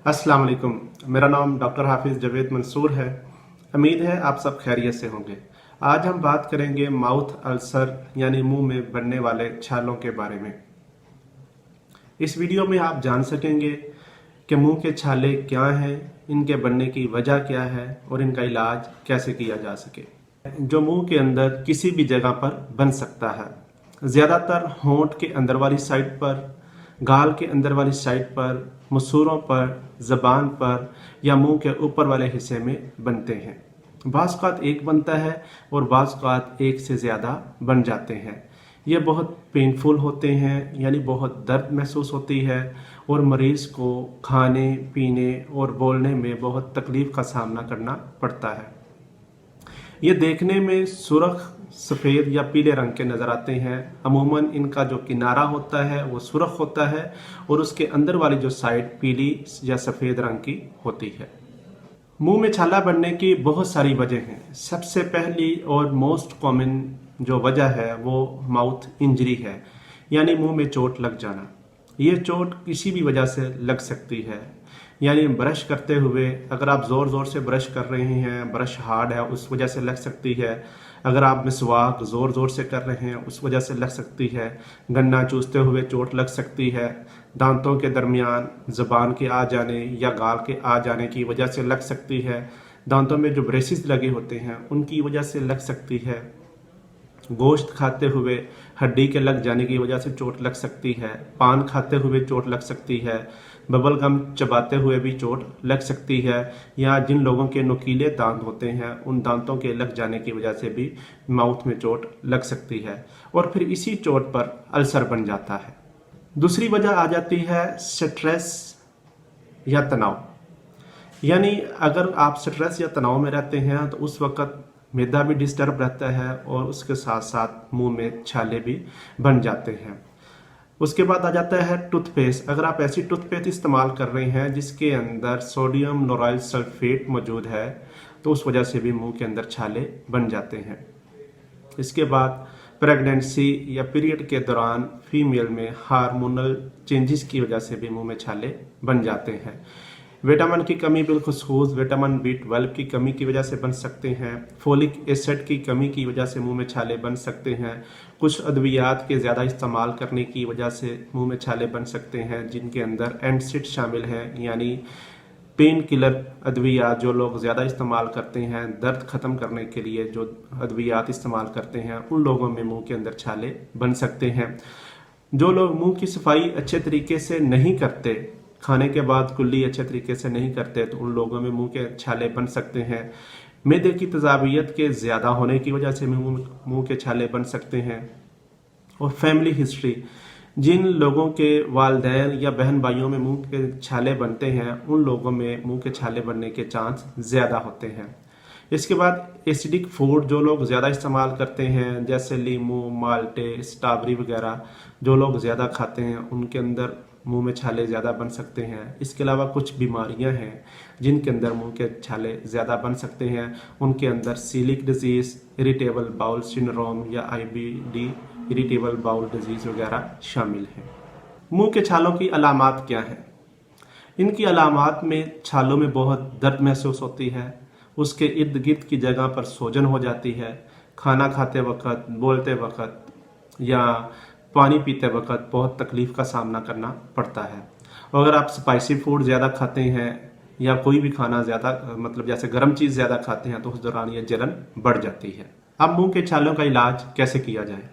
अस्सलाम वालेकुम। मेरा नाम डॉक्टर हाफिज़ जवेद मंसूर है। उम्मीद है आप सब खैरियत से होंगे। आज हम बात करेंगे माउथ अल्सर यानी मुंह में बनने वाले छालों के बारे में। इस वीडियो में आप जान सकेंगे कि मुंह के छाले क्या हैं, इनके बनने की वजह क्या है और इनका इलाज कैसे किया जा सके। जो मुंह के अंदर किसी भी जगह पर बन सकता है, ज़्यादातर होंठ के अंदर वाली साइड पर, गाल के अंदर वाली साइड पर, मसूरों पर, ज़बान पर या मुंह के ऊपर वाले हिस्से में बनते हैं। बाज़ औक़ात एक बनता है और बाज़ औक़ात एक से ज़्यादा बन जाते हैं। ये बहुत पेनफुल होते हैं, यानी बहुत दर्द महसूस होती है और मरीज़ को खाने पीने और बोलने में बहुत तकलीफ़ का सामना करना पड़ता है। ये देखने में सुर्ख, सफ़ेद या पीले रंग के नज़र आते हैं। अमूमन इनका जो किनारा होता है वो सुर्ख होता है और उसके अंदर वाली जो साइड पीली या सफ़ेद रंग की होती है। मुंह में छाला बनने की बहुत सारी वजह हैं। सबसे पहली और मोस्ट कॉमन जो वजह है वो माउथ इंजरी है, यानी मुंह में चोट लग जाना। ये चोट किसी भी वजह से लग सकती है, यानी ब्रश करते हुए अगर आप ज़ोर ज़ोर से ब्रश कर रहे हैं, ब्रश हार्ड है उस वजह से लग सकती है। अगर आप मिसवाक ज़ोर ज़ोर से कर रहे हैं उस वजह से लग सकती है। गन्ना चूसते हुए चोट लग सकती है। दांतों के दरमियान ज़बान के आ जाने या गाल के आ जाने की वजह से लग सकती है। दांतों में जो ब्रेसिस लगे होते हैं उनकी वजह से लग सकती है। गोश्त खाते हुए हड्डी के लग जाने की वजह से चोट लग सकती है। पान खाते हुए चोट लग सकती है। बबल गम चबाते हुए भी चोट लग सकती है, या जिन लोगों के नुकीले दांत होते हैं उन दांतों के लग जाने की वजह से भी माउथ में चोट लग सकती है और फिर इसी चोट पर अल्सर बन जाता है। दूसरी वजह आ जाती है स्ट्रेस या तनाव, यानी अगर आप स्ट्रेस या तनाव में रहते हैं तो उस वक़्त मैदा भी डिस्टर्ब रहता है और उसके साथ साथ मुंह में छाले भी बन जाते हैं। उसके बाद आ जाता है टूथपेस्ट। अगर आप ऐसी टूथपेस्ट इस्तेमाल कर रहे हैं जिसके अंदर सोडियम लोराइल सल्फेट मौजूद है तो उस वजह से भी मुंह के अंदर छाले बन जाते हैं। इसके बाद प्रेगनेंसी या पीरियड के दौरान फीमेल में हार्मोनल चेंजेस की वजह से भी मुंह में छाले बन जाते हैं। विटामिन की कमी, बिलखुसूस विटामिन B12 की कमी की वजह से बन सकते हैं। फोलिक एसिड की कमी की वजह से मुंह में छाले बन सकते हैं। कुछ अद्वियात के ज़्यादा इस्तेमाल करने की वजह से मुंह में छाले बन सकते हैं, जिनके अंदर एंटासिड शामिल हैं, यानी पेन किलर अद्वियात जो लोग ज़्यादा इस्तेमाल करते हैं, दर्द ख़त्म करने के लिए जो अद्वियात इस्तेमाल करते हैं, उन लोगों में मुंह के अंदर छाले बन सकते हैं। जो लोग मुंह की सफाई अच्छे तरीके से नहीं करते, खाने के बाद कुल्ली अच्छे तरीके से नहीं करते, तो उन लोगों में मुंह के छाले बन सकते हैं। मैदे की तेज़ाबियत के ज़्यादा होने की वजह से मुंह के छाले बन सकते हैं। और फैमिली हिस्ट्री, जिन लोगों के वालिदैन या बहन भाइयों में मुंह के छाले बनते हैं उन लोगों में मुंह के छाले बनने के चांस ज़्यादा होते हैं। इसके बाद एसिडिक फूड जो लोग ज़्यादा इस्तेमाल करते हैं, जैसे लीमू, माल्टे, स्ट्रॉबेरी वगैरह जो लोग ज़्यादा खाते हैं, उनके अंदर मुंह में छाले ज़्यादा बन सकते हैं। इसके अलावा कुछ बीमारियां हैं जिनके अंदर मुंह के छाले ज़्यादा बन सकते हैं। उनके अंदर coeliac disease, irritable bowel syndrome या IBD इरिटेबल बाउल डिजीज़ वगैरह शामिल हैं। मुंह के छालों की अलामात क्या हैं? इनकी अलामात में छालों में बहुत दर्द महसूस होती है, उसके इर्द गिर्द की जगह पर सूजन हो जाती है, खाना खाते वक्त, बोलते वक्त या पानी पीते वक्त बहुत तकलीफ़ का सामना करना पड़ता है। और अगर आप स्पाइसी फूड ज़्यादा खाते हैं या कोई भी खाना ज़्यादा मतलब जैसे गर्म चीज़ ज़्यादा खाते हैं तो उस दौरान ये जलन बढ़ जाती है। अब मुंह के छालों का इलाज कैसे किया जाए?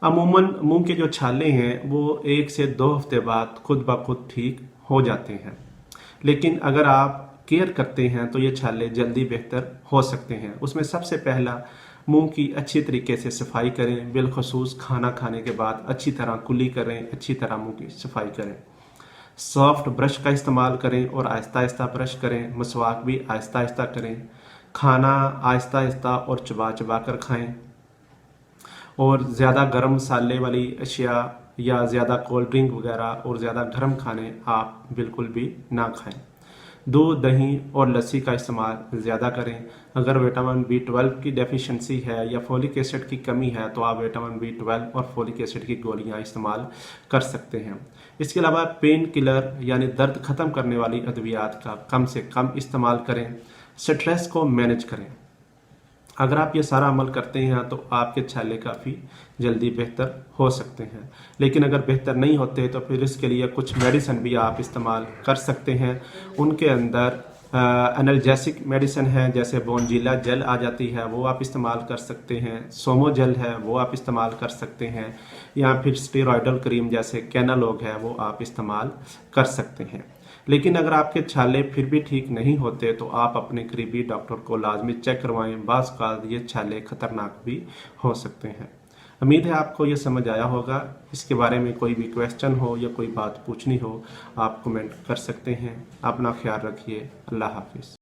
अमूमन मुंह के जो छाले हैं वो 1 से 2 हफ्ते बाद खुद ब खुद ठीक हो जाते हैं, लेकिन अगर आप केयर करते हैं तो ये छाले जल्दी बेहतर हो सकते हैं। उसमें सबसे पहला, मुंह की अच्छी तरीके से सफाई करें। बिलखसूस खाना खाने के बाद अच्छी तरह कुल्ली करें, अच्छी तरह मुंह की सफाई करें। सॉफ्ट ब्रश का इस्तेमाल करें और आहिस्ता आहिस्ता ब्रश करें। मसवाक भी आहिस्ता आहिस्ता करें। खाना आहिस्ता आहिस्ता और चबा चबा कर खाएं। और ज़्यादा गर्म मसाले वाली अशिया या ज़्यादा कोल्ड ड्रिंक वगैरह और ज़्यादा गर्म खाने आप बिल्कुल भी ना खाएं। दूध, दही और लस्सी का इस्तेमाल ज़्यादा करें। अगर विटामिन B12 की डेफिशिएंसी है या फोलिक एसिड की कमी है तो आप विटामिन B12 और फोलिक एसिड की गोलियां इस्तेमाल कर सकते हैं। इसके अलावा पेन किलर यानी दर्द ख़त्म करने वाली अद्वियात का कम से कम इस्तेमाल करें। स्ट्रेस को मैनेज करें। अगर आप ये सारा अमल करते हैं तो आपके छाले काफ़ी जल्दी बेहतर हो सकते हैं। लेकिन अगर बेहतर नहीं होते तो फिर इसके लिए कुछ मेडिसिन भी आप इस्तेमाल कर सकते हैं। उनके अंदर एनाल्जेसिक मेडिसिन है, जैसे बोनजीला जेल आ जाती है, वो आप इस्तेमाल कर सकते हैं। सोमो जेल है, वो आप इस्तेमाल कर सकते हैं। या फिर स्टेरॉयडल क्रीम जैसे कैनालॉग है, वो आप इस्तेमाल कर सकते हैं। लेकिन अगर आपके छाले फिर भी ठीक नहीं होते तो आप अपने करीबी डॉक्टर को लाजमी चेक करवाएं। बाज़ औक़ात ये छाले खतरनाक भी हो सकते हैं। उम्मीद है आपको ये समझ आया होगा। इसके बारे में कोई भी क्वेश्चन हो या कोई बात पूछनी हो आप कमेंट कर सकते हैं। अपना ख्याल रखिए। अल्लाह हाफिज़।